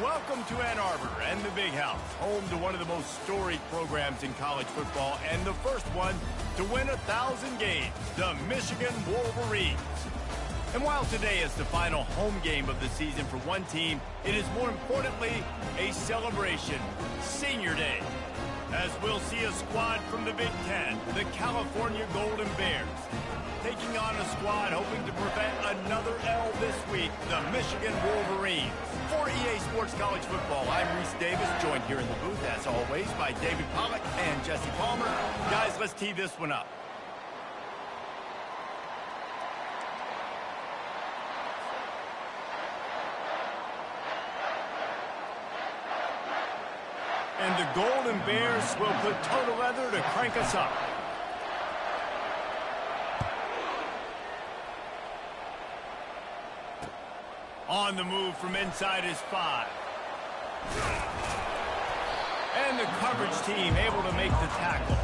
Welcome to Ann Arbor and the Big House, home to one of the most storied programs in college football and the first one to win 1,000 games, the Michigan Wolverines. And while today is the final home game of the season for one team, it is more importantly a celebration, Senior Day, as we'll see a squad from the Big Ten, the California Golden Bears, taking on a squad hoping to prevent another L this week, the Michigan Wolverines. For EA Sports College Football, I'm Reese Davis, joined here in the booth, as always, by David Pollack and Jesse Palmer. Guys, let's tee this one up. And the Golden Bears will put total leather to crank us up. On the move from inside his 5. And the coverage team able to make the tackle.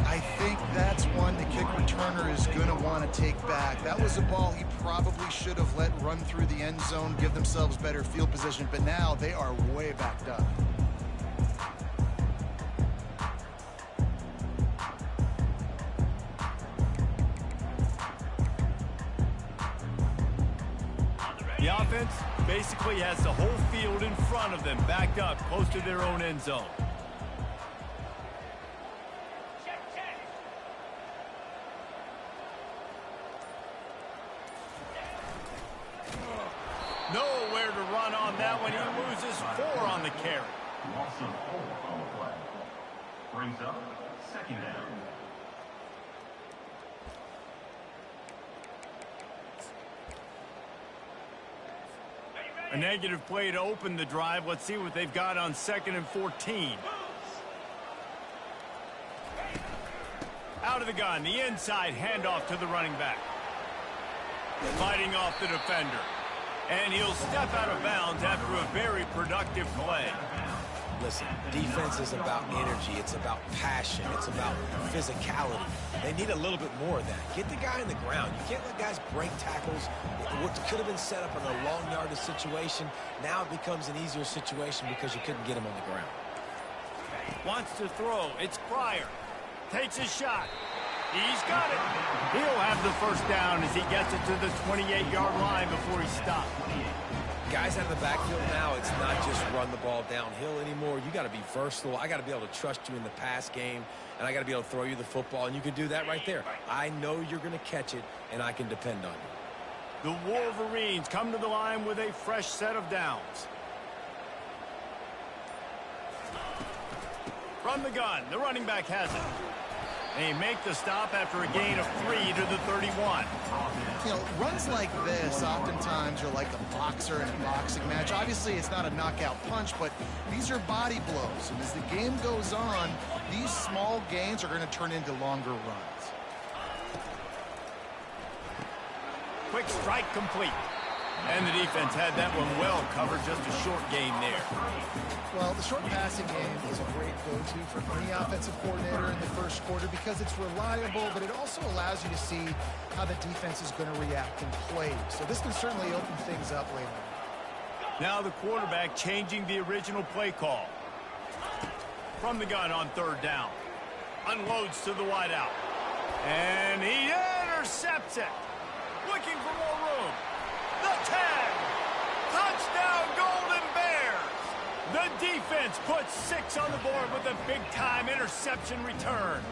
I think that's one the kick returner is going to want to take back. That was a ball he probably should have let run through the end zone, give themselves better field position, but now they are way backed up. The offense basically has the whole field in front of them, backed up close to their own end zone. Nowhere to run on that one. He loses 4 on the carry. Loss of 4 on the play. Brings up second down. A negative play to open the drive. Let's see what they've got on 2nd and 14. Out of the gun, the inside handoff to the running back. Fighting off the defender. And he'll step out of bounds after a very productive play. Listen, defense is about energy. It's about passion. It's about physicality. They need a little bit more of that. Get the guy in the ground. You can't let guys break tackles. What could have been set up in a long yardage situation, now it becomes an easier situation because you couldn't get him on the ground. Wants to throw. It's Pryor. Takes a shot. He's got it. He'll have the first down as he gets it to the 28-yard line before he stops. Guys out of the backfield now, it's not just run the ball downhill anymore. You got to be versatile. I got to be able to trust you in the pass game, and I got to be able to throw you the football, and you can do that right there. I know you're going to catch it, and I can depend on you. The Wolverines come to the line with a fresh set of downs. From the gun, the running back has it. They make the stop after a gain of 3 to the 31. You know, runs like this oftentimes are like a boxer in a boxing match. Obviously, it's not a knockout punch, but these are body blows. And as the game goes on, these small gains are going to turn into longer runs. Quick strike complete. And the defense had that one well covered, just a short gain there. Well, the short passing game is a great go-to for any offensive coordinator in the first quarter because it's reliable, but it also allows you to see how the defense is going to react in plays. So this can certainly open things up later. Now the quarterback changing the original play call. From the gun on 3rd down. Unloads to the wideout. And he intercepts it. Looking for more room. The 10. Touchdown, Golden Bears. The defense puts 6 on the board with a big-time interception return.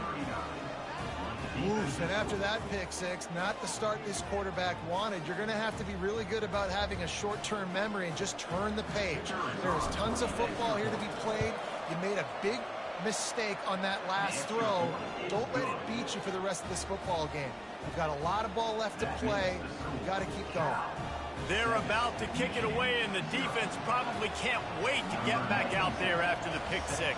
Oof, and after that pick 6, not the start this quarterback wanted. You're going to have to be really good about having a short-term memory and just turn the page. There's tons of football here to be played. You made a big mistake on that last throw. Don't let it beat you for the rest of this football game. You've got a lot of ball left to play. You've got to keep going. They're about to kick it away, and the defense probably can't wait to get back out there after the pick 6.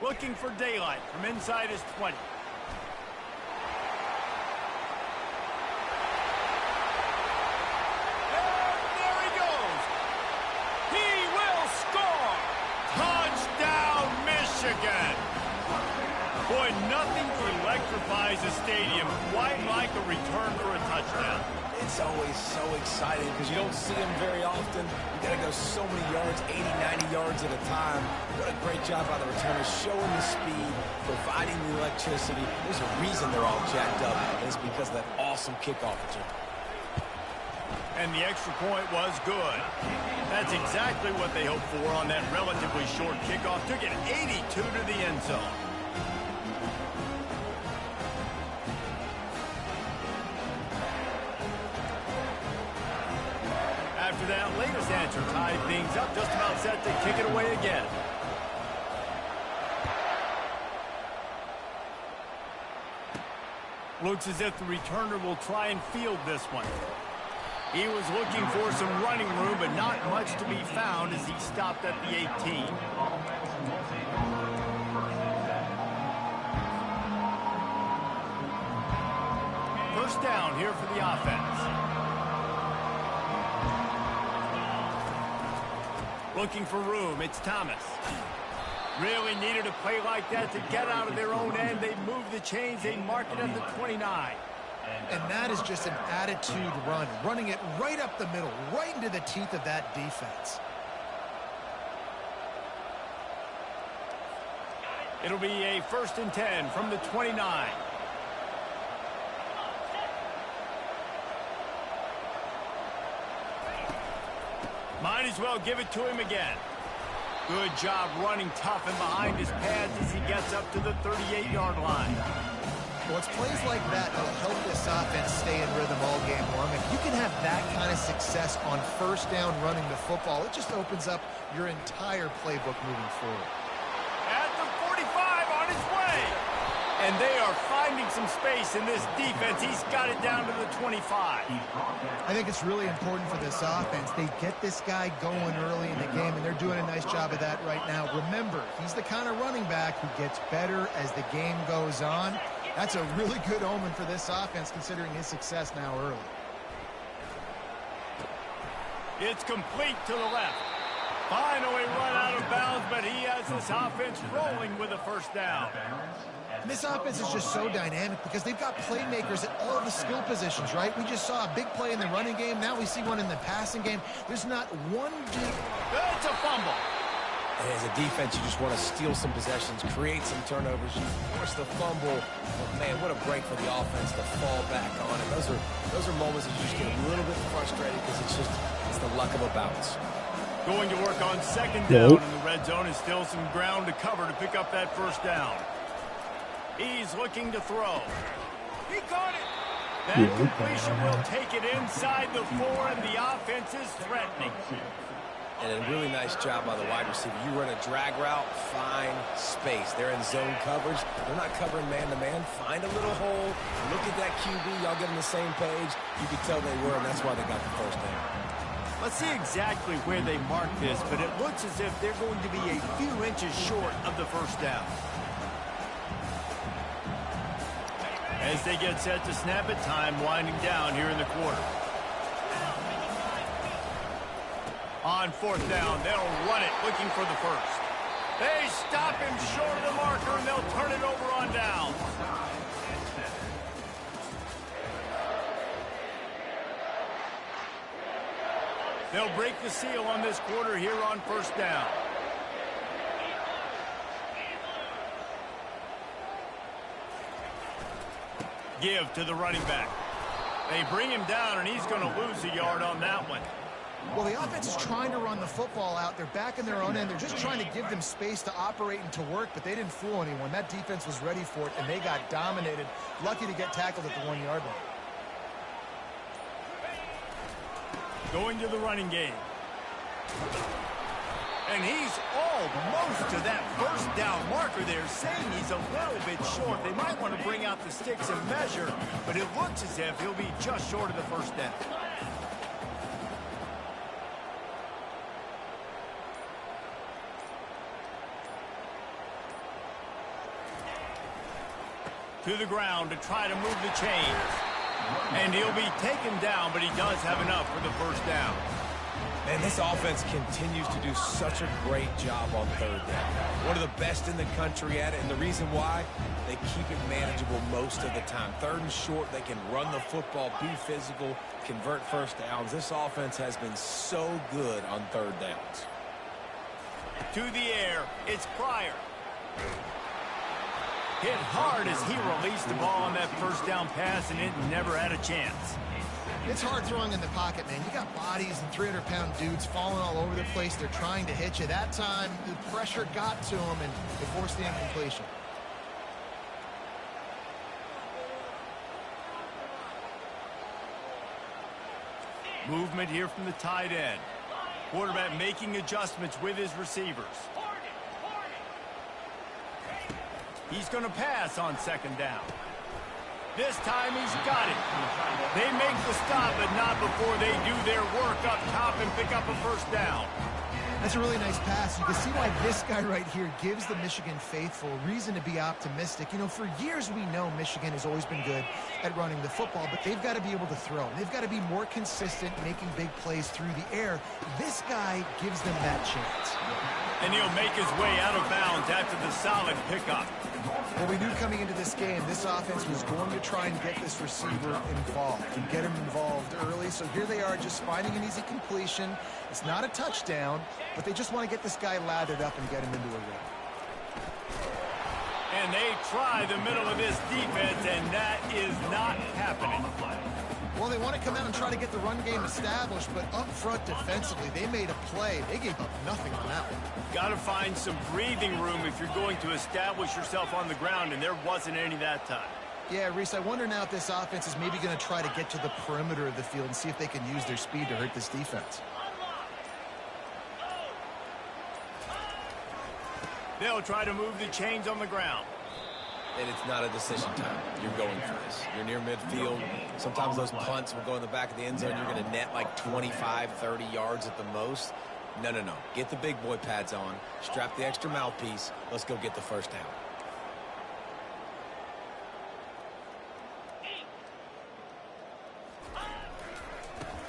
Looking for daylight from inside his 20. Boy, nothing electrifies a stadium quite like a return for a touchdown. It's always so exciting because you don't see them very often. You got to go so many yards, 80, 90 yards at a time. What a great job by the returners, showing the speed, providing the electricity. There's a reason they're all jacked up, and it's because of that awesome kickoff return. And the extra point was good. That's exactly what they hoped for on that relatively short kickoff. Took it 82 to the end zone. After that latest answer tied things up, just about set to kick it away again. Looks as if the returner will try and field this one. He was looking for some running room, but not much to be found as he stopped at the 18. First down here for the offense. Looking for room, it's Thomas. Really needed a play like that to get out of their own end. They move the chains, they mark it at the 29. And that is just an attitude run, running it right up the middle, right into the teeth of that defense. It'll be a 1st and 10 from the 29. Might as well give it to him again. Good job running tough and behind his pads as he gets up to the 38-yard line. Well, it's plays like that that'll help this offense stay in rhythm all game long. If you can have that kind of success on first down running the football, it just opens up your entire playbook moving forward. At the 45, on his way. And they are finding some space in this defense. He's got it down to the 25. I think it's really important for this offense. They get this guy going early in the game, and they're doing a nice job of that right now. Remember, he's the kind of running back who gets better as the game goes on. That's a really good omen for this offense, considering his success now early. It's complete to the left. Finally run out of bounds, but he has this offense rolling with a first down. And this offense is just so dynamic because they've got playmakers at all the skill positions, right? We just saw a big play in the running game. Now we see one in the passing game. There's not one dude. That's a fumble. And as a defense, you just want to steal some possessions, create some turnovers. You force the fumble. But man, what a break for the offense to fall back on it. Those are moments that you just get a little bit frustrated because it's the luck of a bounce. Going to work on 2nd down in the red zone, and still some ground to cover to pick up that first down. He's looking to throw. He caught it. That completion will take it inside the 4, and the offense is threatening. And a really nice job by the wide receiver. You run a drag route, find space. They're in zone coverage. They're not covering man-to-man. Find a little hole. Look at that QB. Y'all get on the same page. You could tell they were, and that's why they got the first down. Let's see exactly where they mark this, but it looks as if they're going to be a few inches short of the first down. As they get set to snap it, time winding down here in the quarter. On 4th down, they'll run it, looking for the first. They stop him short of the marker, and they'll turn it over on down. They'll break the seal on this quarter here on 1st down. Give to the running back. They bring him down, and he's going to lose a yard on that one. Well, the offense is trying to run the football out. They're back in their own end. They're just trying to give them space to operate and to work, but they didn't fool anyone. That defense was ready for it, and they got dominated. Lucky to get tackled at the 1-yard line. Going to the running game. And he's almost to that first down marker there, saying he's a little bit short. They might want to bring out the sticks and measure, but it looks as if he'll be just short of the first down. To the ground to try to move the chains. And he'll be taken down, but he does have enough for the first down. Man, this offense continues to do such a great job on third down. One of the best in the country at it, and the reason why, they keep it manageable most of the time. Third and short, they can run the football, be physical, convert first downs. This offense has been so good on third downs. To the air, it's Pryor. Hit hard as he released the ball on that first down pass, and it never had a chance. It's hard throwing in the pocket, man. You got bodies and 300-pound dudes falling all over the place. They're trying to hit you. That time, the pressure got to them, and it forced the incompletion. Movement here from the tight end. Quarterback making adjustments with his receivers. He's going to pass on second down. This time he's got it. They make the stop, but not before they do their work up top and pick up a first down. That's a really nice pass. You can see why this guy right here gives the Michigan faithful reason to be optimistic. You know, for years we know Michigan has always been good at running the football, but they've got to be able to throw. They've got to be more consistent, making big plays through the air. This guy gives them that chance. And he'll make his way out of bounds after the solid pickup. Well, we knew coming into this game, this offense was going to try and get this receiver involved and get him involved early. So here they are just finding an easy completion. It's not a touchdown, but they just want to get this guy lathered up and get him into a rhythm. And they try the middle of this defense, and that is not happening. Well, they want to come out and try to get the run game established, but up front defensively, they made a play. They gave up nothing on that one. Got to find some breathing room if you're going to establish yourself on the ground, and there wasn't any that time. Yeah, Reese, I wonder now if this offense is maybe going to try to get to the perimeter of the field and see if they can use their speed to hurt this defense. They'll try to move the chains on the ground. And it's not a decision time. You're going for this. You're near midfield. Sometimes those punts will go in the back of the end zone. You're going to net like 25, 30 yards at the most. No. Get the big boy pads on. Strap the extra mouthpiece. Let's go get the first down.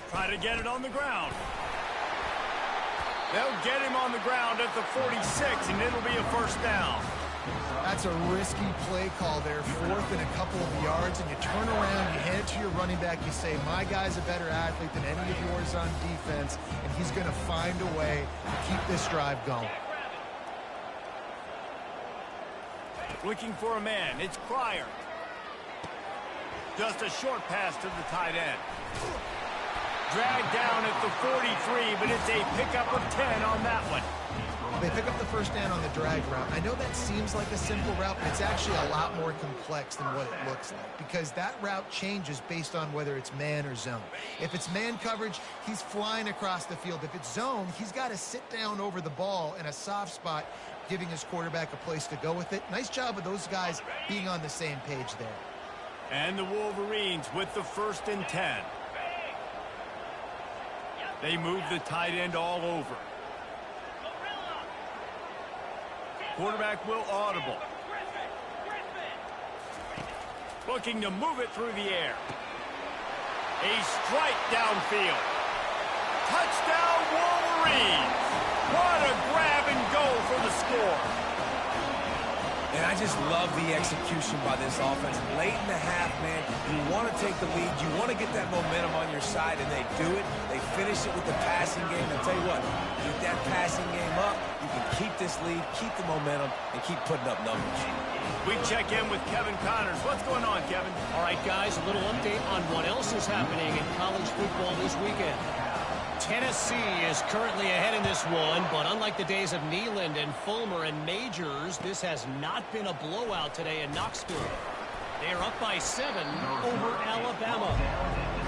Try to get it on the ground. They'll get him on the ground at the 46, and it'll be a first down. That's a risky play call there, fourth and a couple of yards, and you turn around, you hand it to your running back, you say, my guy's a better athlete than any of yours on defense, and he's going to find a way to keep this drive going. Looking for a man, it's Pryor. Just a short pass to the tight end. Dragged down at the 43, but it's a pickup of 10 on that one. They pick up the first down on the drag route. I know that seems like a simple route, but it's actually a lot more complex than what it looks like because that route changes based on whether it's man or zone. If it's man coverage, he's flying across the field. If it's zone, he's got to sit down over the ball in a soft spot, giving his quarterback a place to go with it. Nice job of those guys being on the same page there. And the Wolverines with the 1st and 10. They move the tight end all over. Quarterback will audible. Looking to move it through the air. A strike downfield. Touchdown Wolverines. What a grab and go for the score. And I just love the execution by this offense. Late in the half, man, you want to take the lead. You want to get that momentum on your side, and they do it. They finish it with the passing game. And tell you what, keep that passing game up. You can keep this lead, keep the momentum, and keep putting up numbers. We check in with Kevin Connors. What's going on, Kevin? All right, guys, a little update on what else is happening in college football this weekend. Tennessee is currently ahead in this one, but unlike the days of Neyland and Fulmer and Majors, this has not been a blowout today in Knoxville. They are up by 7 over Alabama.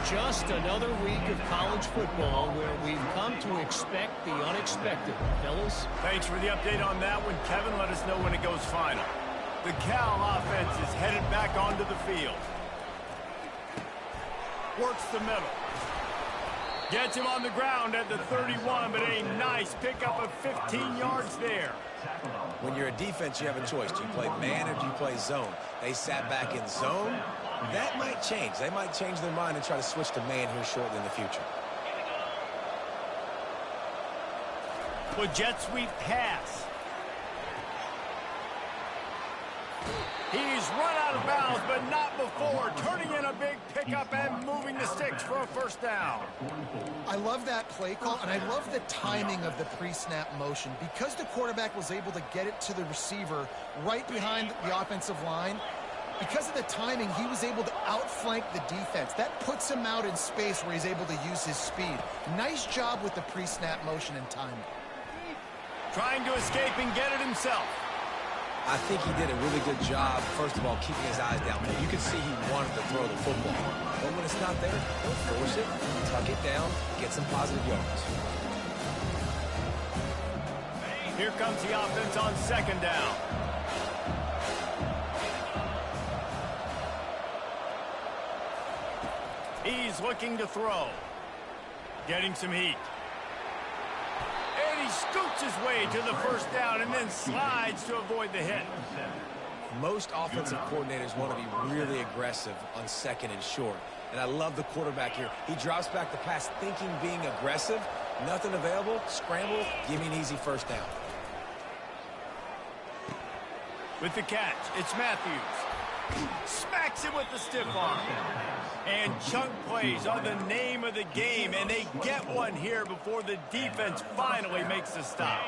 Just another week of college football where we've come to expect the unexpected. Fellas? Thanks for the update on that one, Kevin. Let us know when it goes final. The Cal offense is headed back onto the field. Works the middle. Gets him on the ground at the 31, but a nice pickup of 15 yards there. When you're a defense, you have a choice. Do you play man or do you play zone? They sat back in zone. That might change. They might change their mind and try to switch to man here shortly in the future. With jet sweep pass. He's run out of bounds, but not before turning in a big pickup and moving the sticks for a first down. I love that play call, and I love the timing of the pre-snap motion. Because the quarterback was able to get it to the receiver right behind the offensive line, because of the timing, he was able to outflank the defense. That puts him out in space where he's able to use his speed. Nice job with the pre-snap motion and timing. Trying to escape and get it himself. I think he did a really good job, first of all, keeping his eyes down. But you can see he wanted to throw the football. But when it's not there, don't force it. Tuck it down, get some positive yards. Here comes the offense on second down. He's looking to throw. Getting some heat. And he scoots his way to the first down and then slides to avoid the hit. Most offensive coordinators want to be really aggressive on second and short. And I love the quarterback here. He drops back the pass thinking being aggressive. Nothing available. Scramble. Give me an easy first down. With the catch, it's Matthews. Smacks it with the stiff arm. And chunk plays are the name of the game, and they get one here before the defense finally makes a stop.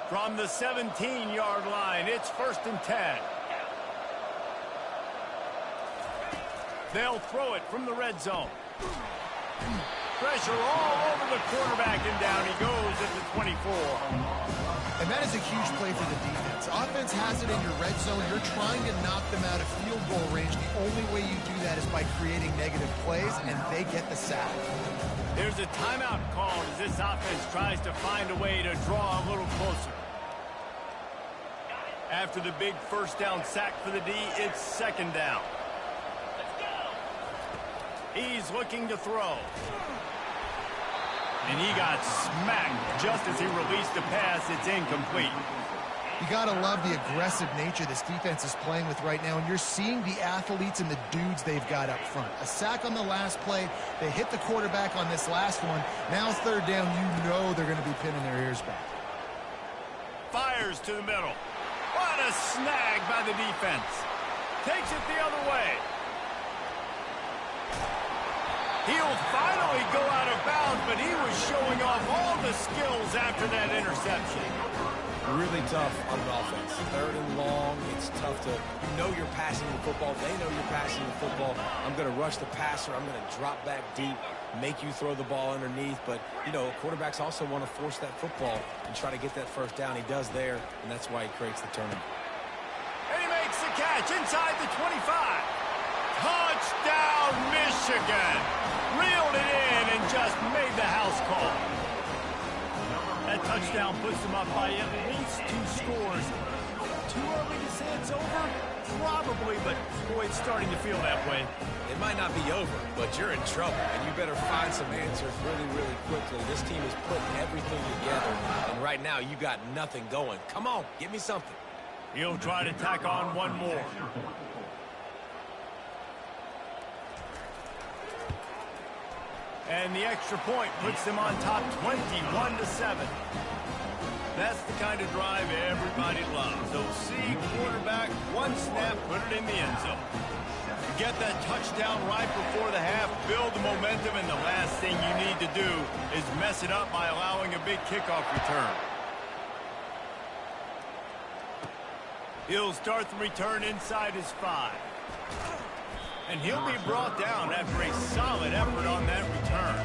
From the 17-yard line, it's 1st and 10. They'll throw it from the red zone. Pressure all over the quarterback, and down he goes at the 24. And that is a huge play for the defense. Offense has it in your red zone. You're trying to knock them out of field goal range. The only way you do that is by creating negative plays, and they get the sack. There's a timeout called as this offense tries to find a way to draw a little closer. After the big first down sack for the D, it's second down. He's looking to throw. And he got smacked just as he released the pass. It's incomplete. You got to love the aggressive nature this defense is playing with right now, and you're seeing the athletes and the dudes they've got up front. A sack on the last play. They hit the quarterback on this last one. Now third down, you know they're going to be pinning their ears back. Fires to the middle. What a snag by the defense. Takes it the other way. He'll finally go out of bounds, but he was showing off all the skills after that interception. Really tough on offense. Third and long, it's tough to, you know you're passing the football. They know you're passing the football. I'm going to rush the passer. I'm going to drop back deep, make you throw the ball underneath. But, you know, quarterbacks also want to force that football and try to get that first down. He does there, and that's why he creates the turnover. And he makes the catch inside the 25. Touchdown, Michigan. Reeled it in and just made the house call. That touchdown puts them up by at least 2 scores. Too early to say it's over? Probably, but boy, it's starting to feel that way. It might not be over, but you're in trouble, and you better find some answers really, really quickly. This team is putting everything together, and right now you got nothing going. Come on, give me something. He'll try to tack on one more. And the extra point puts them on top 21-7. That's the kind of drive everybody loves. OC quarterback, one snap, put it in the end zone. You get that touchdown right before the half, build the momentum, and the last thing you need to do is mess it up by allowing a big kickoff return. He'll start the return inside his 5. And he'll be brought down after a solid effort on that return.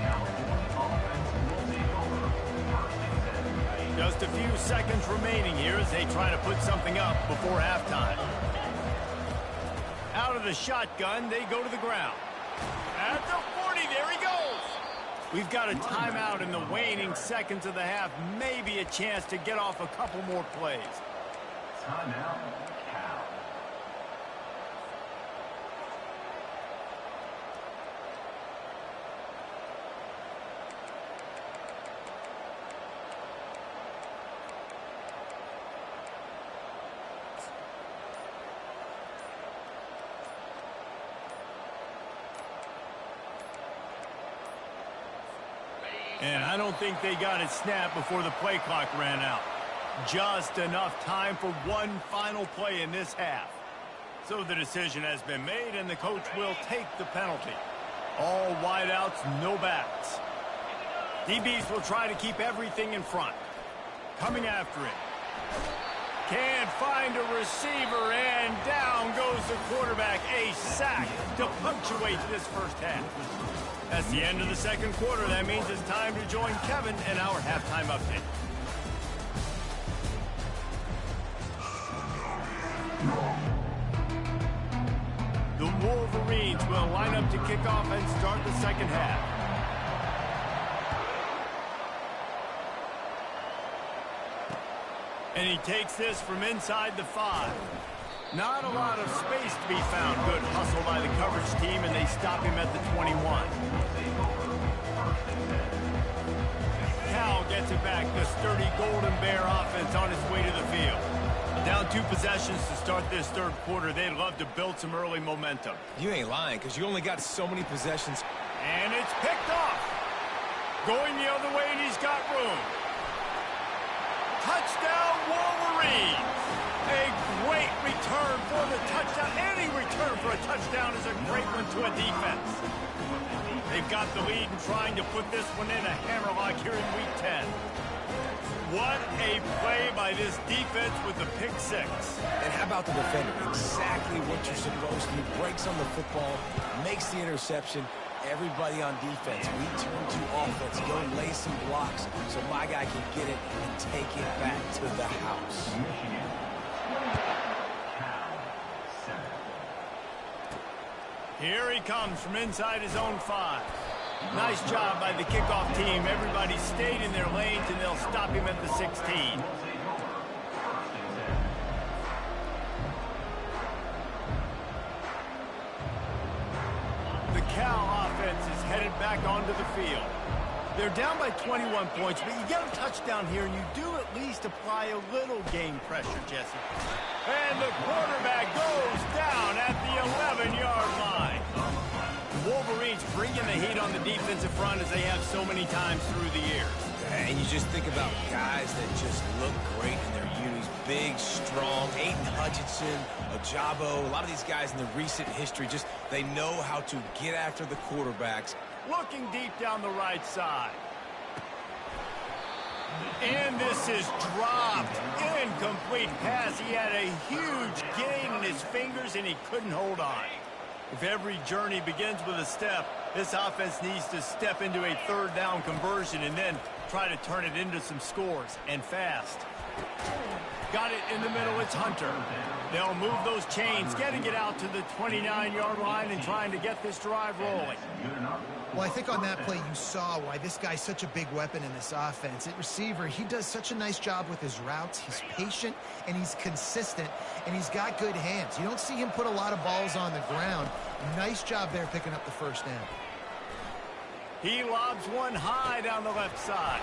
Just a few seconds remaining here as they try to put something up before halftime. Out of the shotgun, they go to the ground. At the 40, there he goes. We've got a timeout in the waning seconds of the half. Maybe a chance to get off a couple more plays. Timeout. And I don't think they got it snapped before the play clock ran out. Just enough time for one final play in this half. So the decision has been made, and the coach will take the penalty. All wideouts, no backs. DBs will try to keep everything in front. Coming after it. Can't find a receiver, and down goes the quarterback. A sack to punctuate this first half. That's the end of the second quarter. That means it's time to join Kevin in our halftime update. The Wolverines will line up to kick off and start the second half. And he takes this from inside the 5. Not a lot of space to be found. Good hustle by the coverage team, and they stop him at the 21. Cal gets it back. The sturdy Golden Bear offense on its way to the field. Down 2 possessions to start this third quarter. They'd love to build some early momentum. You ain't lying, because you only got so many possessions. And it's picked off. Going the other way, and he's got room. Touchdown, Wolverines! A great return for the touchdown. Any return for a touchdown is a great one to a defense. They've got the lead and trying to put this one in a hammerlock here in Week 10. What a play by this defense with the pick 6. And how about the defender? Exactly what you're supposed to do. Breaks on the football, makes the interception. Everybody on defense, we turn to offense. Go lay some blocks so my guy can get it and take it back to the house. Here he comes from inside his own 5. Nice job by the kickoff team. Everybody stayed in their lanes, and they'll stop him at the 16. The Cal offense is headed back onto the field. They're down by 21 points, but you get a touchdown here, and you do at least apply a little game pressure, Jesse. And the quarterback goes down at the 11-yard line. The Wolverines bringing the heat on the defensive front as they have so many times through the years. And you just think about guys that just look great in their unis. Big, strong, Aiden Hutchinson, Ojabo, a lot of these guys in the recent history, just they know how to get after the quarterbacks. Looking deep down the right side. And this is dropped. Incomplete pass. He had a huge gain in his fingers, and he couldn't hold on. If every journey begins with a step, this offense needs to step into a third down conversion and then try to turn it into some scores, and fast. Got it in the middle. It's Hunter. They'll move those chains, getting it out to the 29-yard line and trying to get this drive rolling. Well, I think on that play you saw why this guy's such a big weapon in this offense. At receiver, he does such a nice job with his routes. He's patient, and he's consistent, and he's got good hands. You don't see him put a lot of balls on the ground. Nice job there picking up the first down. He lobs one high down the left side.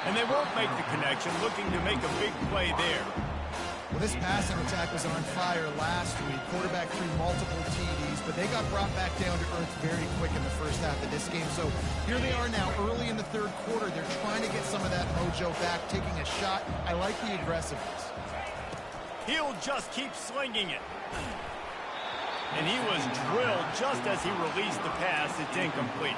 And they won't make the connection, looking to make a big play there. Well, this passing attack was on fire last week. Quarterback threw multiple TDs, but they got brought back down to earth very quick in the first half of this game. So here they are now early in the third quarter. They're trying to get some of that mojo back, taking a shot. I like the aggressiveness. He'll just keep slinging it. And he was drilled just as he released the pass. It's incomplete.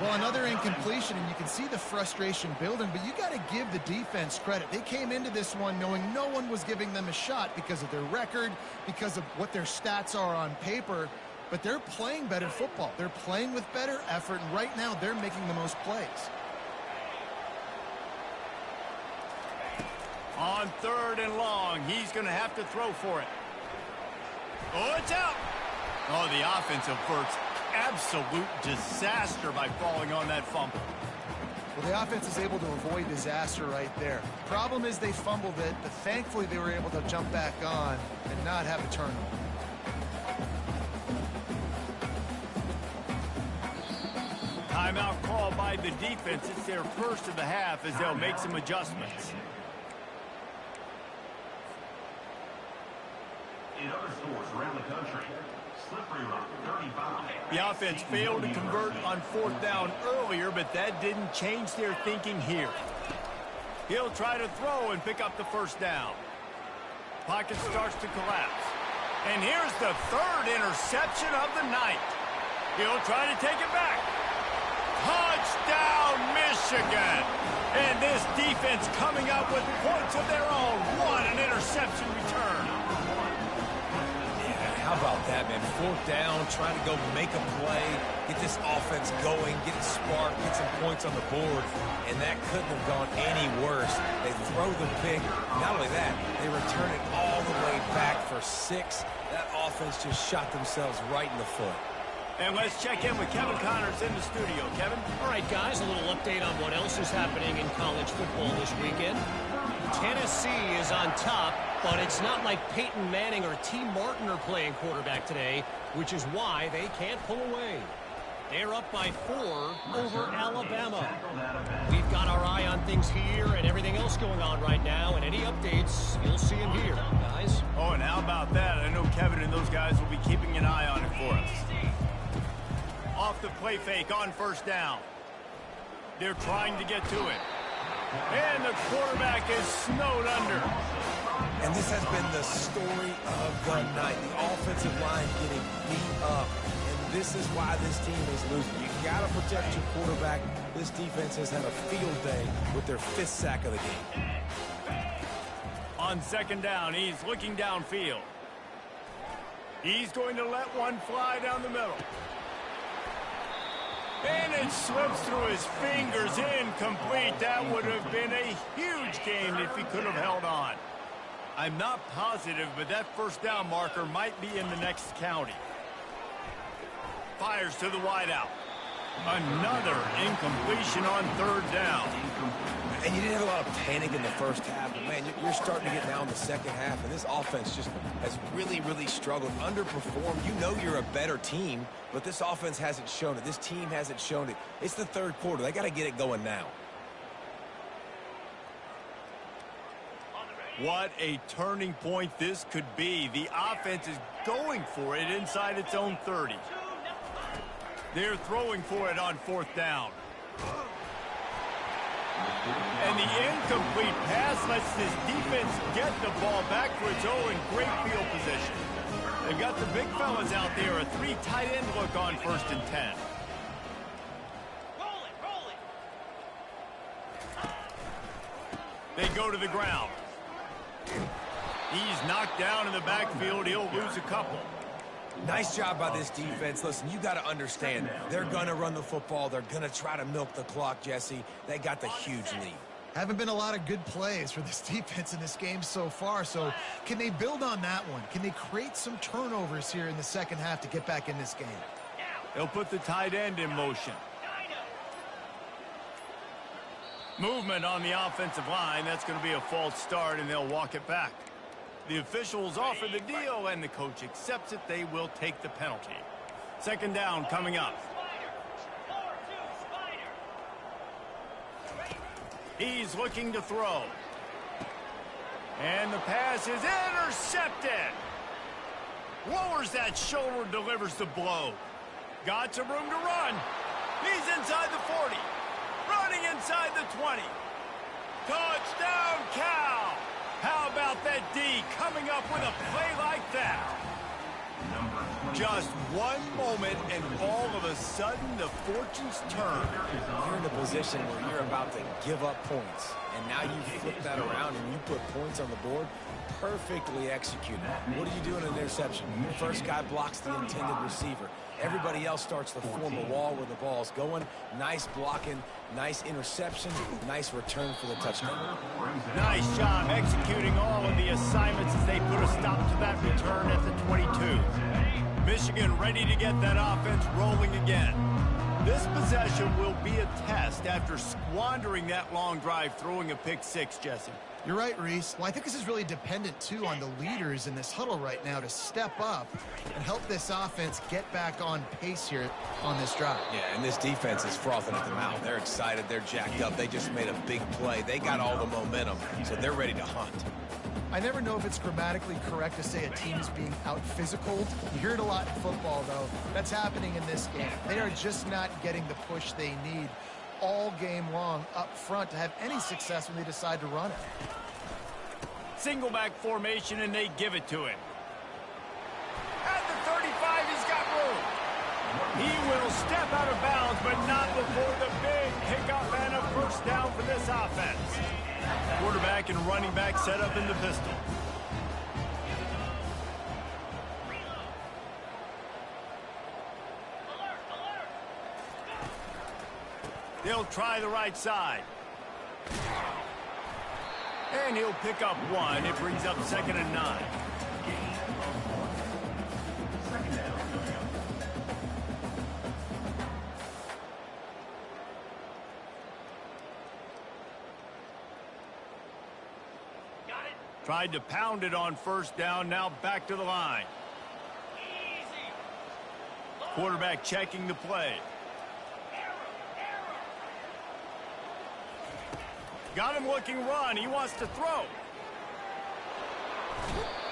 Well, another incompletion, and you can see the frustration building, but you got to give the defense credit. They came into this one knowing no one was giving them a shot because of their record, because of what their stats are on paper, but they're playing better football. They're playing with better effort, and right now they're making the most plays. On 3rd and long, he's going to have to throw for it. Oh, it's out. Oh, the offense averts absolute disaster by falling on that fumble. Well, the offense is able to avoid disaster right there. Problem is they fumbled it, but thankfully they were able to jump back on and not have a turnover. Timeout called by the defense. It's their first of the half as they'll make some adjustments. in other stores around the country. Slippery Rock, 35. The offense failed to convert on 4th down earlier, but that didn't change their thinking here. He'll try to throw and pick up the 1st down. Pocket starts to collapse. And here's the 3rd interception of the night. He'll try to take it back. Touchdown, Michigan! And this defense coming up with points of their own. What an interception return. Yeah, how about that, man? 4th down, trying to go make a play, get this offense going, get it sparked, get some points on the board, and that couldn't have gone any worse. They throw the pick. Not only that, they return it all the way back for 6. That offense just shot themselves right in the foot. And let's check in with Kevin Connors in the studio. Kevin? All right, guys, a little update on what else is happening in college football this weekend. Tennessee is on top, but it's not like Peyton Manning or T. Martin are playing quarterback today, which is why they can't pull away. They're up by 4 over Alabama. We've got our eye on things here and everything else going on right now, and any updates, you'll see them here, guys. Oh, and how about that? I know Kevin and those guys will be keeping an eye on it for us. Off the play fake on 1st down. They're trying to get to it. And the quarterback is snowed under. And this has been the story of the night. The offensive line getting beat up. And this is why this team is losing. You got to protect your quarterback. This defense has had a field day with their 5th sack of the game. On 2nd down, he's looking downfield. He's going to let one fly down the middle. And it slips through his fingers, incomplete. That would have been a huge gain if he could have held on. I'm not positive, but that 1st down marker might be in the next county. Fires to the wideout. Another incompletion on 3rd down. And you didn't have a lot of panic in the 1st half, but man, you're starting to get down the 2nd half, and this offense just has really, really struggled, underperformed. You know you're a better team, but this offense hasn't shown it. This team hasn't shown it. It's the 3rd quarter. They got to get it going now. What a turning point this could be. The offense is going for it inside its own 30. They're throwing for it on 4th down. And the incomplete pass lets this defense get the ball back for its own in great field position. They've got the big fellas out there, a 3 tight end look on 1st and 10. They go to the ground. He's knocked down in the backfield. He'll lose a couple. Nice job by this defense. Listen, you got to understand, they're going to run the football. They're going to try to milk the clock, Jesse. They got the huge lead. Haven't been a lot of good plays for this defense in this game so far, so can they build on that one? Can they create some turnovers here in the 2nd half to get back in this game? They'll put the tight end in motion. Movement on the offensive line. That's going to be a false start, and they'll walk it back. The officials offer the deal, and the coach accepts it. They will take the penalty. 2nd down coming up. He's looking to throw. And the pass is intercepted. Lowers that shoulder, delivers the blow. Got some room to run. He's inside the 40. Running inside the 20. Touchdown, Cal. How about that D coming up with a play like that? Just one moment, and all of a sudden, the fortunes turn. You're in a position where you're about to give up points, and now you flip that around and you put points on the board. Perfectly executed. What do you do in an interception? The first guy blocks the intended receiver. Everybody else starts to form a wall where the ball's going. Nice blocking, nice interception, nice return for the touchdown. Nice job executing all of the assignments as they put a stop to that return at the 22. Michigan ready to get that offense rolling again. This possession will be a test after squandering that long drive, throwing a pick 6, Jesse. You're right, Reese. Well, I think this is really dependent, too, on the leaders in this huddle right now to step up and help this offense get back on pace here on this drive. Yeah, and this defense is frothing at the mouth. They're excited. They're jacked up. They just made a big play. They got all the momentum, so they're ready to hunt. I never know if it's grammatically correct to say a team's being out-physicaled. You hear it a lot in football, though. That's happening in this game. They are just not getting the push they need all game long up front to have any success when they decide to run it. Single back formation, and they give it to him. At the 35, he's got room. He will step out of bounds, but not before the big pickup and a first down for this offense. Quarterback and running back set up in the pistol. They'll try the right side. And he'll pick up one. It brings up 2nd and 9. Tried to pound it on first down, now back to the line. Quarterback checking the play. Got him looking run. He wants to throw.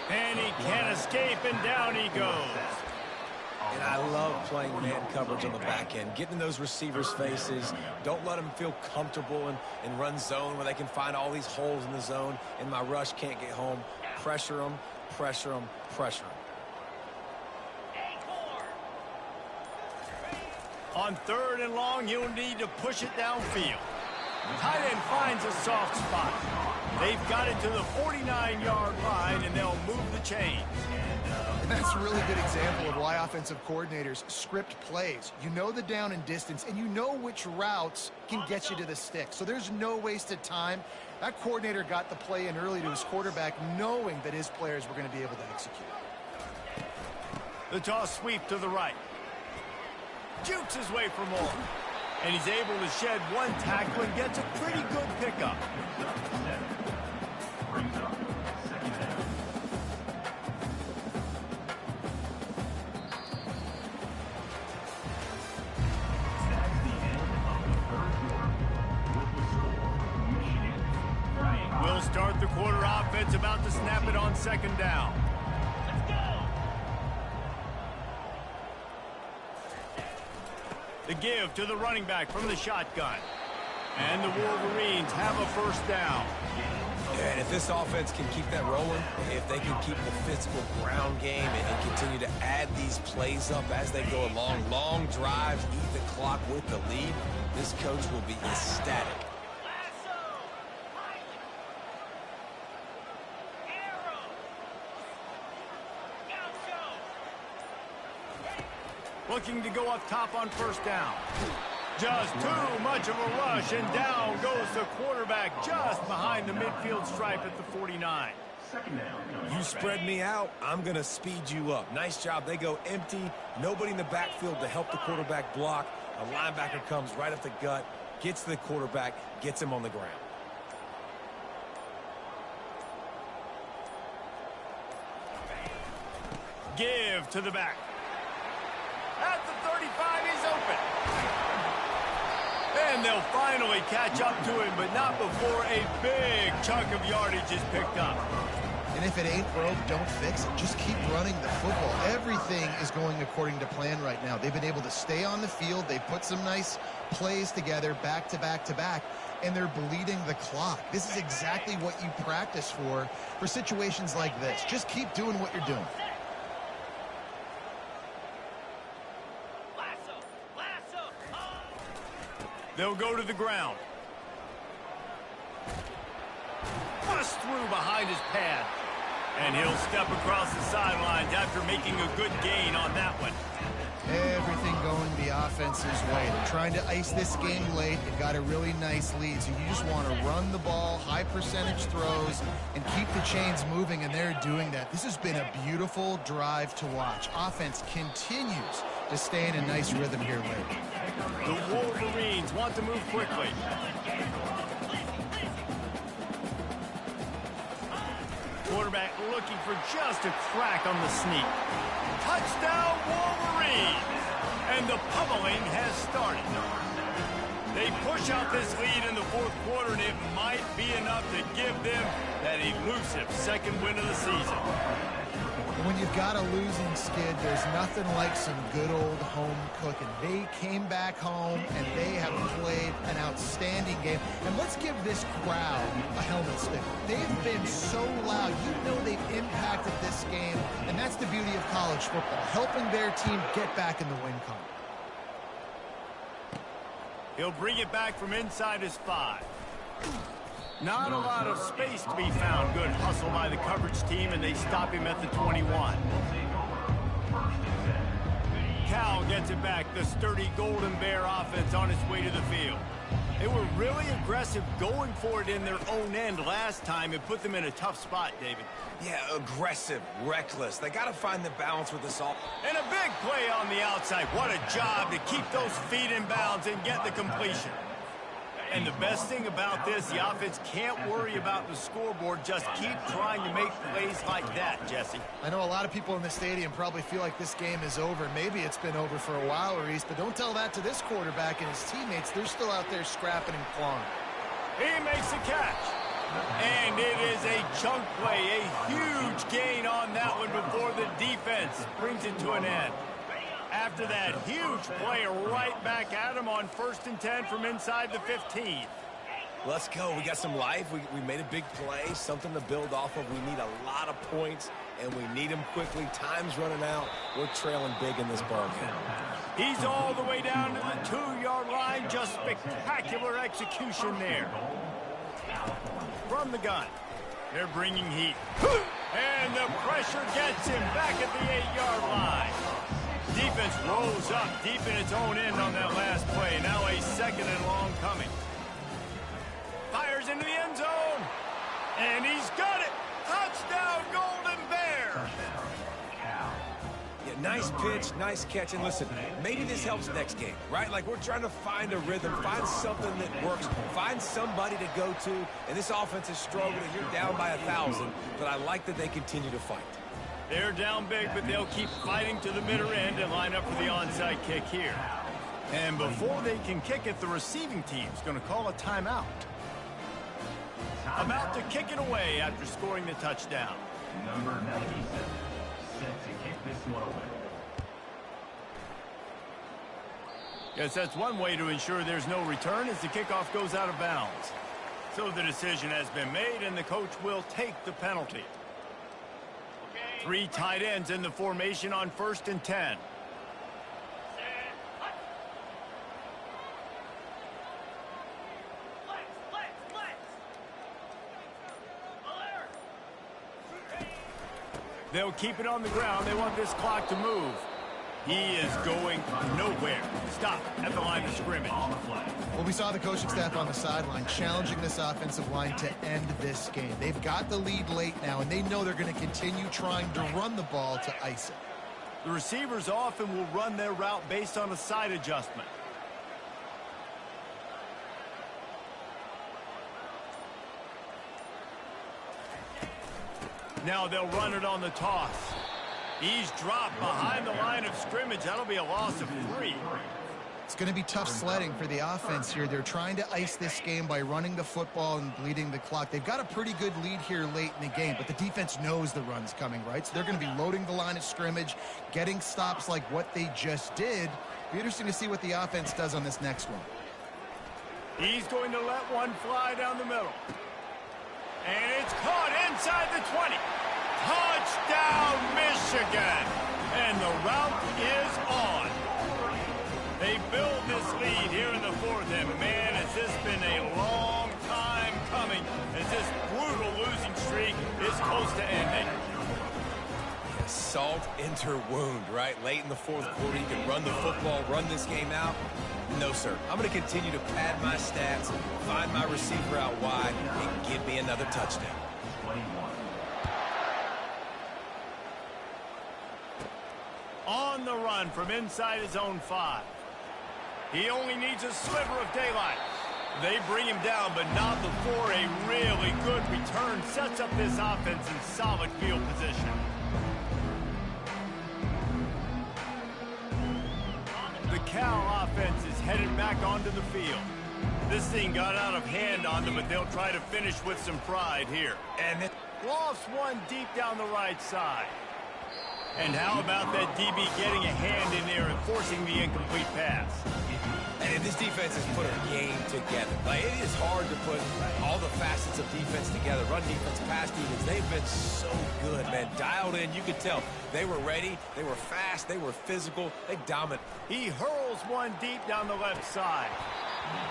And he can't escape, and down he goes. And I love playing man coverage on the back end, getting in those receivers' faces. Don't let them feel comfortable in run zone where they can find all these holes in the zone, and my rush can't get home. Pressure them, pressure them, pressure them. On 3rd and long, he'll need to push it downfield. Tight end finds a soft spot. They've got it to the 49-yard line, and they'll move the chains. And that's a really good example of why offensive coordinators script plays. You know the down and distance, and you know which routes can get you to the stick. So there's no wasted time. That coordinator got the play in early to his quarterback, knowing that his players were going to be able to execute. The toss sweep to the right. Jukes his way for more. And he's able to shed one tackle and gets a pretty good pickup. We'll start the quarter offense, about to snap it on 2nd down. The give to the running back from the shotgun. And the Wolverines have a first down. And if this offense can keep that rolling, if they can keep the physical ground game and continue to add these plays up as they go along, long drives, eat the clock with the lead, this coach will be ecstatic. Looking to go up top on first down. Just too much of a rush, and down goes the quarterback just behind the midfield stripe at the 49. You spread me out, I'm going to speed you up. Nice job. They go empty. Nobody in the backfield to help the quarterback block. A linebacker comes right up the gut, gets to the quarterback, gets him on the ground. Give to the back. At the 35, he's open. And they'll finally catch up to him, but not before a big chunk of yardage is picked up. And if it ain't broke, don't fix it. Just keep running the football. Everything is going according to plan right now. They've been able to stay on the field. They've put some nice plays together back to back to back, and they're bleeding the clock. This is exactly what you practice for situations like this. Just keep doing what you're doing. They'll go to the ground. Bust through behind his pad. And he'll step across the sidelines after making a good gain on that one. Everything going the offense's way. They're trying to ice this game late. They've got a really nice lead, so you just want to run the ball, high percentage throws, and keep the chains moving, and they're doing that. This has been a beautiful drive to watch. Offense continues to stay in a nice rhythm here late. The Wolverines want to move quickly. Quarterback looking for just a crack on the sneak. Touchdown, Wolverines! And the pummeling has started. They push out this lead in the fourth quarter, and it might be enough to give them that elusive second win of the season. When you've got a losing skid, there's nothing like some good old home cooking. They came back home, and they have played an outstanding game. And let's give this crowd a helmet stick. They've been so loud. You know they've impacted this game, and that's the beauty of college football, helping their team get back in the win column. He'll bring it back from inside his 5. Not a lot of space to be found. Good hustle by the coverage team, and they stop him at the 21. Cal gets it back. The sturdy Golden Bear offense on its way to the field. They were really aggressive going for it in their own end last time. It put them in a tough spot, David. Yeah, aggressive, reckless. They got to find the balance with this all. And a big play on the outside. What a job to keep those feet in bounds and get the completion. And the best thing about this, the offense can't worry about the scoreboard. Just keep trying to make plays like that, Jesse. I know a lot of people in the stadium probably feel like this game is over. Maybe it's been over for a while, Reese, but don't tell that to this quarterback and his teammates. They're still out there scrapping and clawing. He makes the catch. And it is a chunk play, a huge gain on that one before the defense brings it to an end. After that huge play, right back at him on 1st and 10 from inside the 15. Let's go. We got some life. We made a big play, something to build off of. We need a lot of points, and we need them quickly. Time's running out. We're trailing big in this ball game. He's all the way down to the 2-yard line. Just spectacular execution there. From the gun, they're bringing heat. And the pressure gets him back at the 8-yard line. Defense rolls up deep in its own end on that last play. Now a 2nd and long coming. Fires into the end zone. And he's got it. Touchdown, Golden Bear. Yeah, nice pitch, nice catch. And listen, maybe this helps next game, right? Like we're trying to find a rhythm, find something that works, find somebody to go to. And this offense is struggling. You're down by 1,000, but I like that they continue to fight. They're down big, but they'll keep fighting to the bitter end and line up for the onside kick here. And before they can kick it, the receiving team's going to call a timeout. About to kick it away after scoring the touchdown. Number 97, set to kick this one away. Yes, that's one way to ensure there's no return as the kickoff goes out of bounds. So the decision has been made, and the coach will take the penalty. 3 tight ends in the formation on 1st and 10. They'll keep it on the ground. They want this clock to move. He is going nowhere. Stop at the line of scrimmage. Well, we saw the coaching staff on the sideline challenging this offensive line to end this game. They've got the lead late now, and they know they're going to continue trying to run the ball to ice it. The receivers often will run their route based on a side adjustment. Now they'll run it on the toss. He's dropped behind the line of scrimmage. That'll be a loss of 3. It's going to be tough sledding for the offense here. They're trying to ice this game by running the football and bleeding the clock. They've got a pretty good lead here late in the game, but the defense knows the run's coming, right? So they're going to be loading the line of scrimmage, getting stops like what they just did. Be interesting to see what the offense does on this next one. He's going to let one fly down the middle. And it's caught inside the 20. Touchdown, Michigan. And the route is on. They build this lead here in the 4th, and man, has this been a long time coming as this brutal losing streak is close to ending. Salt into wound, right? Late in the 4th quarter, you can run the football, run this game out. No, sir. I'm going to continue to pad my stats, find my receiver out wide, and give me another touchdown. 21. On the run from inside his own 5. He only needs a sliver of daylight. They bring him down, but not before a really good return sets up this offense in solid field position. The Cal offense is headed back onto the field. This thing got out of hand on them, but they'll try to finish with some pride here. And lost one deep down the right side. And how about that DB getting a hand in there and forcing the incomplete pass? And this defense has put a game together. Like, it is hard to put all the facets of defense together. Run defense, pass defense. They've been so good, man. Dialed in. You could tell they were ready. They were fast. They were physical. They dominate. He hurls one deep down the left side.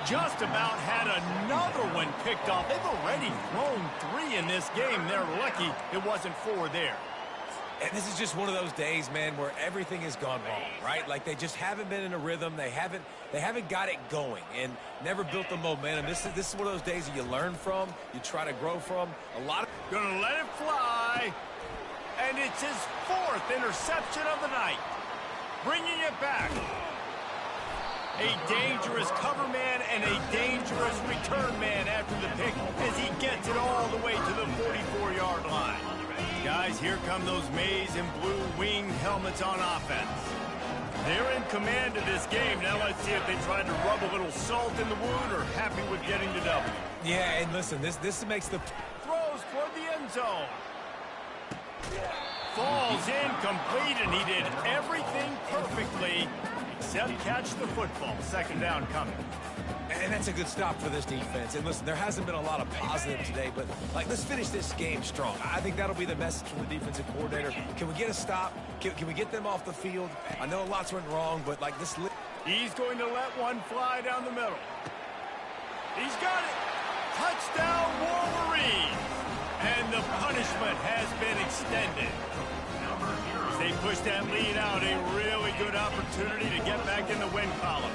Just about had another one picked off. They've already thrown 3 in this game. They're lucky it wasn't 4 there. And this is just one of those days, man, where everything has gone wrong, right? Like, they just haven't been in a rhythm. They haven't got it going and never built the momentum. This is one of those days that you learn from, you try to grow from. Gonna let it fly. And it's his 4th interception of the night. Bringing it back. A dangerous cover man and a dangerous return man after the pick as he gets it all the way to the 44-yard line. Guys, here come those maize and blue winged helmets on offense. They're in command of this game. Now let's see if they try to rub a little salt in the wound or happy with getting the W. Yeah, and listen, this makes the... Throws toward the end zone. Falls incomplete, and he did everything perfectly except catch the football. 2nd down coming. And that's a good stop for this defense. And listen, there hasn't been a lot of positive today, but, like, let's finish this game strong. I think that'll be the message from the defensive coordinator. Can we get a stop? Can we get them off the field? I know lots went wrong, but, like, this... He's going to let one fly down the middle. He's got it. Touchdown, Wolverines. And the punishment has been extended. As they push that lead out, a really good opportunity to get back in the win column.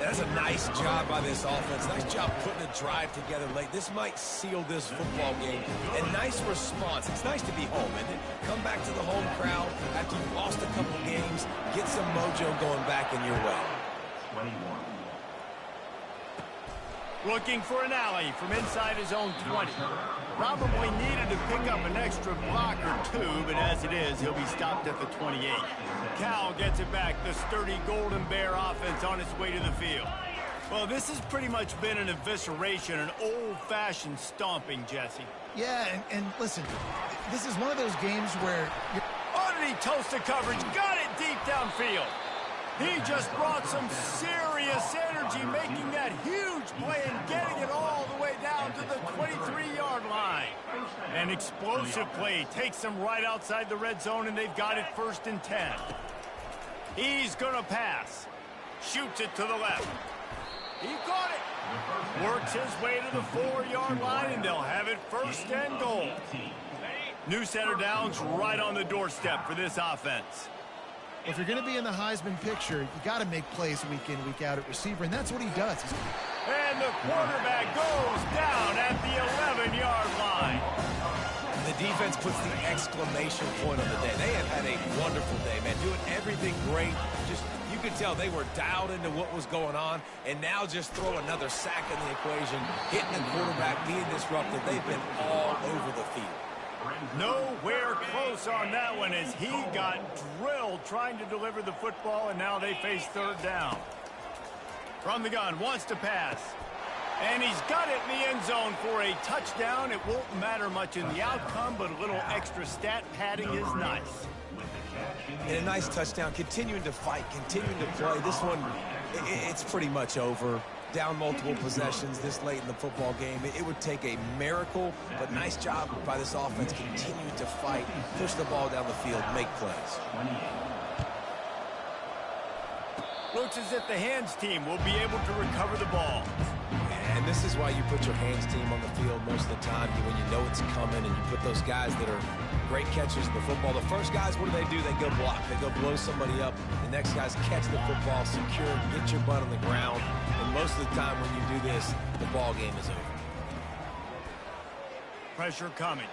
That's a nice job by this offense. Nice job putting a drive together late. This might seal this football game. And nice response. It's nice to be home, isn't it? Come back to the home crowd after you've lost a couple games. Get some mojo going back in your way. 21. Looking for an alley from inside his own 20. Probably needed to pick up an extra block or 2, but as it is, he'll be stopped at the 28. Cal gets it back. The sturdy Golden Bear offense on its way to the field. Well, this has pretty much been an evisceration, an old-fashioned stomping, Jesse. Yeah, and listen, this is one of those games where... Underneath toasted coverage, got it deep downfield. He just brought some serious energy, making that huge play and getting it all the way down to the 23-yard line. An explosive play takes them right outside the red zone, and they've got it 1st and 10. He's going to pass. Shoots it to the left. He got it. Works his way to the 4-yard line, and they'll have it 1st and goal. New set of downs right on the doorstep for this offense. If you're going to be in the Heisman picture, you got to make plays week in, week out at receiver, and that's what he does. And the quarterback goes down at the 11-yard line. The defense puts the exclamation point on the day. They have had a wonderful day, man. Doing everything great. Just, you could tell they were dialed into what was going on, and now just throw another sack in the equation, hitting the quarterback, being disruptive. They've been all over the field. Nowhere close on that one as he got drilled trying to deliver the football, and now they face 3rd down. From the gun, wants to pass. And he's got it in the end zone for a touchdown. It won't matter much in the outcome, but a little extra stat padding is nice. And a nice touchdown, continuing to fight, continuing to play. This one, it's pretty much over. Down multiple possessions this late in the football game. It would take a miracle, but nice job by this offense. Continue to fight, push the ball down the field, make plays. Looks as if the hands team will be able to recover the ball. And this is why you put your hands team on the field most of the time, when you know it's coming, and you put those guys that are great catchers in the football. The first guys, what do? They go block. They go blow somebody up. The next guys catch the football, secure, get your butt on the ground. And most of the time when you do this, the ball game is over. Pressure coming.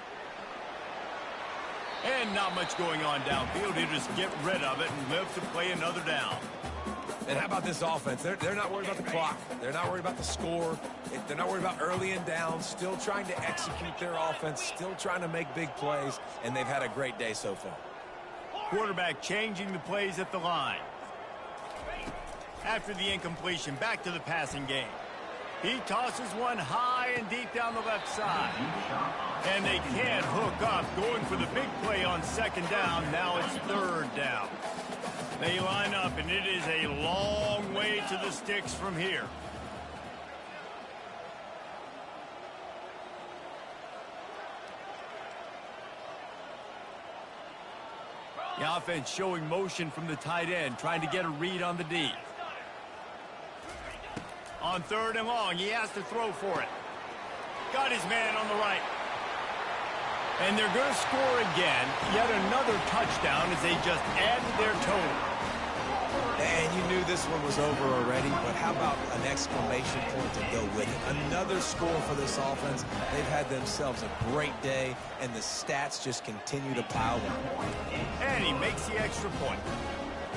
And not much going on downfield. He'll just get rid of it and live to play another down. And how about this offense? They're not worried about the clock. They're not worried about the score. They're not worried about early and down. Still trying to execute their offense. Still trying to make big plays. And they've had a great day so far. Quarterback changing the plays at the line. After the incompletion, back to the passing game. He tosses one high and deep down the left side. And they can't hook up, going for the big play on second down. Now it's third down. They line up, and it is a long way to the sticks from here. The offense showing motion from the tight end, trying to get a read on the D. On third and long, he has to throw for it. Got his man on the right. And they're going to score again. Yet another touchdown as they just added their total. And you knew this one was over already, but how about an exclamation point to go with it? Another score for this offense. They've had themselves a great day, and the stats just continue to pile up. And he makes the extra point.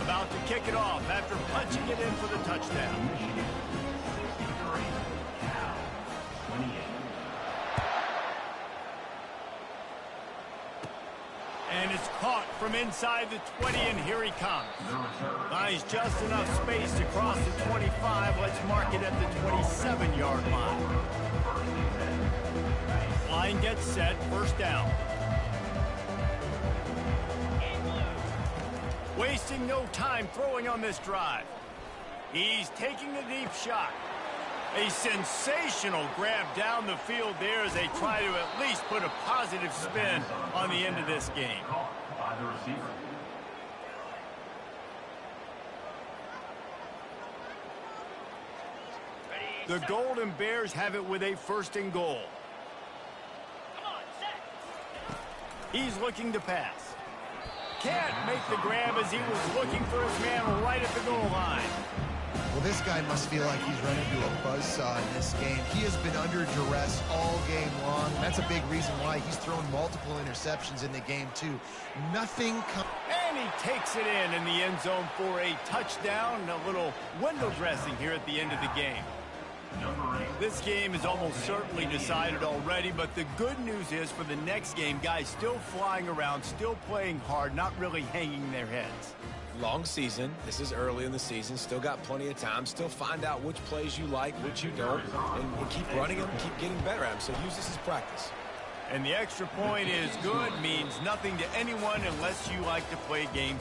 About to kick it off after punching it in for the touchdown. And it's caught from inside the 20, and here he comes. Finds just enough space to cross the 25. Let's mark it at the 27-yard line. Line gets set, first down. Wasting no time throwing on this drive. He's taking a deep shot. A sensational grab down the field there as they try to at least put a positive spin on the end of this game. By the receiver. The Golden Bears have it with a first and goal. He's looking to pass. Can't make the grab as he was looking for his man right at the goal line. Well, this guy must feel like he's running into a buzzsaw in this game. He has been under duress all game long. That's a big reason why he's thrown multiple interceptions in the game, too. Nothing comes. And he takes it in the end zone for a touchdown. A little window dressing here at the end of the game. This game is almost certainly decided already, but the good news is for the next game, guys still flying around, still playing hard, not really hanging their heads. Long season. This is early in the season. Still got plenty of time. Still find out which plays you like, which you don't, and keep running them, keep getting better at them. So use this as practice. And the extra point is good, means nothing to anyone unless you like to play games